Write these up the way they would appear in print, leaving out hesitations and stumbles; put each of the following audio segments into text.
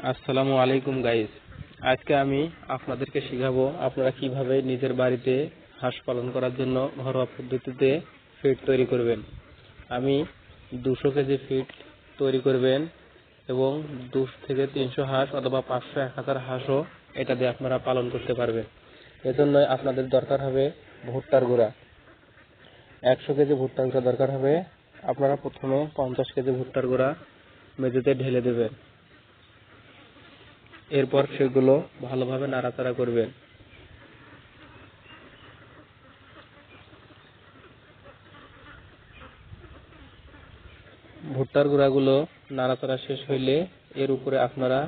আসসালামু আলাইকুম গাইস। আজকে আমি আপনাদেরকে শেখাবো আপনারা কিভাবে নিজের বাড়িতে হাঁস পালন করার জন্য ঘরোয়া পদ্ধতিতে ফিড তৈরি করবেন। আমি 200 কেজি ফিড তৈরি করবেন এবং 200 থেকে 300 হাঁস অথবা 500-1000 হাঁসও এটা দিয়ে আপনারা পালন করতে পারবেন। এজন্য আপনাদের দরকার হবে ভুট্টার গুঁড়া। 100 কেজি ভুট্টার গুঁড়া দরকার হবে। আপনারা প্রথমে 50 কেজি ভুট্টার গুঁড়া মেঝেতে ঢেলে দেবেন। এরপর সেগুলো ভালোভাবে নাড়াচাড়া করবেন। ভুট্টার গুঁড়াগুলো নাড়াচাড়া শেষ হইলে এর উপরে আপনারা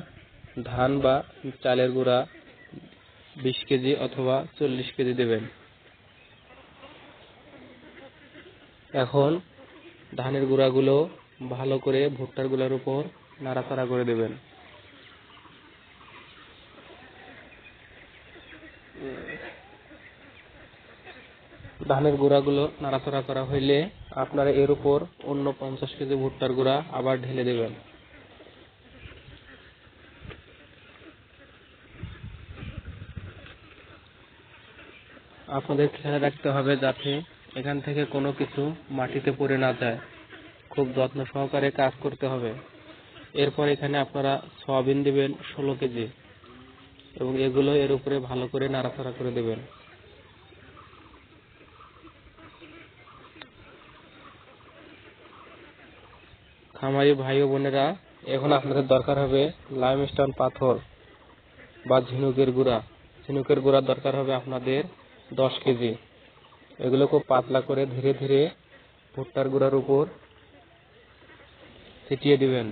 ধান বা চালের গুঁড়া 20 কেজি অথবা 40 কেজি দেবেন। এখন ধানের গুঁড়াগুলো ভালো করে ভুট্টার গুঁড়ার উপর নাড়াচাড়া করে দেবেন। ধানের গুঁড়াগুলো নাড়াচাড়া করা হইলে আপনারা এর উপর অন্য 50 কেজি ভুট্টার গুঁড়া আবার ঢেলে দেবেন। আপনাদের খেয়াল রাখতে হবে যাতে এখান থেকে কোনো কিছু মাটিতে পড়ে না যায়। খুব যত্ন সহকারে কাজ করতে হবে। এরপর এখানে আপনারা সয়াবিন দিবেন 16 কেজি এবং এগুলো এর উপরে ভালো করে নাড়াচাড়া করে দেবেন। খামারি ভাই ও বোনেরা, এখন আপনাদের দরকার হবে লাইমস্টোন পাথর বা ঝিনুকের গুঁড়া। ঝিনুকের গুঁড়া দরকার হবে আপনাদের 10 কেজি। এগুলো খুব পাতলা করে ধীরে ধীরে ভুট্টার গুঁড়ার উপর ছিটিয়ে দিবেন।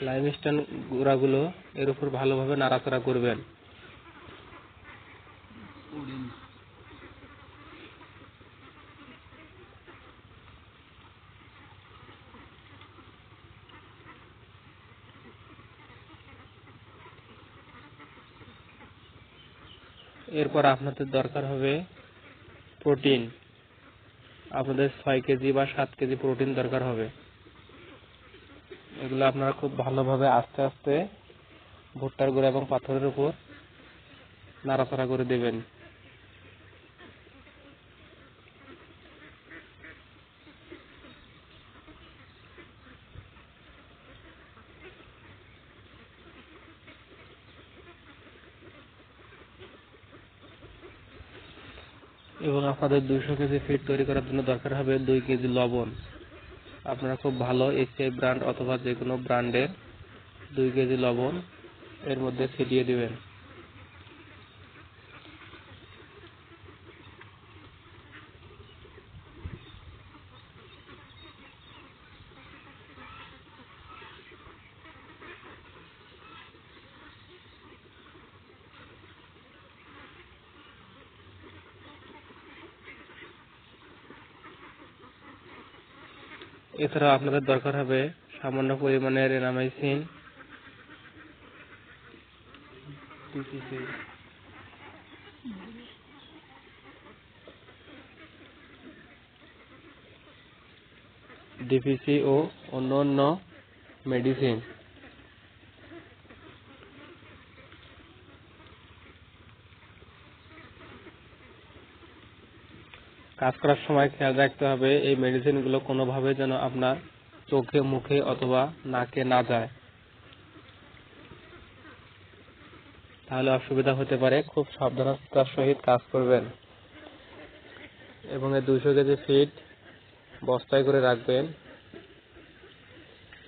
লাইমস্টোন গুঁড়াগুলো এর উপর ভালোভাবে নাড়াচাড়া করবেন। এরপর আপনাদের দরকার হবে প্রোটিন। আপনাদের 6 কেজি বা 7 কেজি প্রোটিন দরকার হবে। এগুলো আপনারা খুব ভালোভাবে আস্তে আস্তে ভুট্টার গুঁড়া এবং পাথরের উপর নাড়াচাড়া করে দেবেন। এবং আপনাদের 200 কেজি ফিড তৈরি করার জন্য দরকার হবে 2 কেজি লবণ। আপনারা খুব ভালো এসিআই ব্র্যান্ড অথবা যে কোনো ব্র্যান্ডের 2 কেজি লবণ এর মধ্যে ছিটিয়ে দিবেন। এছাড়াও আপনাদের দরকার হবে সামান্য পরিমাণের এনামাইসিন, ডিপিসি ও অন্যান্য মেডিসিন। কাজ করার সময় খেয়াল রাখতে হবে এই মেডিসিনগুলো কোনোভাবে যেন আপনার চোখে, মুখে অথবা নাকে না যায়, তাহলে অসুবিধা হতে পারে। খুব সাবধানতার সহিত কাজ করবেন এবং এই 200 কেজি ফিড বস্তায় করে রাখবেন,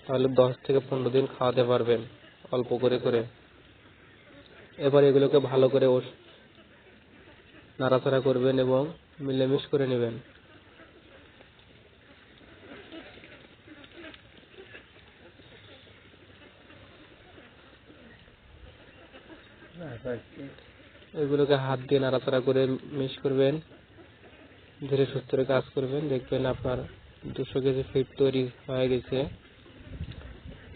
তাহলে 10 থেকে 15 দিন খাওয়াতে পারবেন অল্প করে করে। এবার এগুলোকে ভালো করে নাড়াচাড়া করবেন এবং মিলেমিশ করে নেবেন। এগুলোকে হাত দিয়ে নাড়াচাড়া করে মিক্স করবেন, ধীরে সুস্থে কাজ করবেন। দেখবেন আপনার 200 কেজি ফিড তৈরি হয়ে গেছে।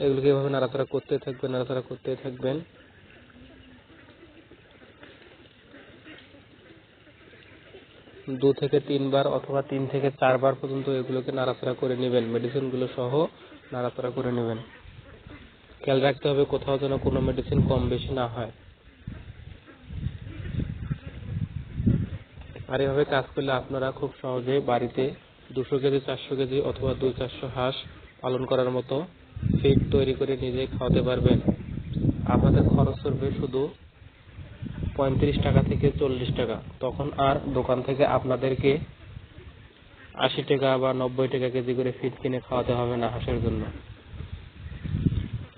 এগুলোকে এভাবে নাড়াচাড়া করতে থাকবেন। 2 থেকে 3 বার অথবা 3 থেকে 4 বার পর্যন্ত এগুলোকে নাড়াচাড়া করে নেবেন, মেডিসিনগুলো সহ নাড়াচাড়া করে নেবেন। খেয়াল রাখতে হবে কোথাও যেন কোনো মেডিসিন কম বেশি না হয়। আর এভাবে কাজ করলে আপনারা খুব সহজে বাড়িতে 200 কেজি 400 কেজি অথবা 200-400 হাঁস পালন করার মতো ফিড তৈরি করে নিজেই খাওয়াতে পারবেন। আপনাদের খরচ পড়বে শুধু 35 টাকা থেকে 40 টাকা। তখন আর দোকান থেকে আপনাদেরকে 80 টাকা বা 90 টাকা কেজি করে ফিড কিনে খাওয়াতে হবে না হাঁসের জন্য।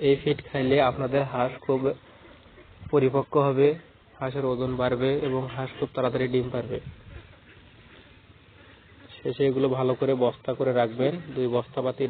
এই ফিড খাইলে আপনাদের হাঁস খুব পরিপক্ক হবে, হাঁসের ওজন বাড়বে এবং হাঁস খুব তাড়াতাড়ি ডিম পারবে। শেষে এগুলো ভালো করে বস্তা করে রাখবেন, 2 বস্তা বা 3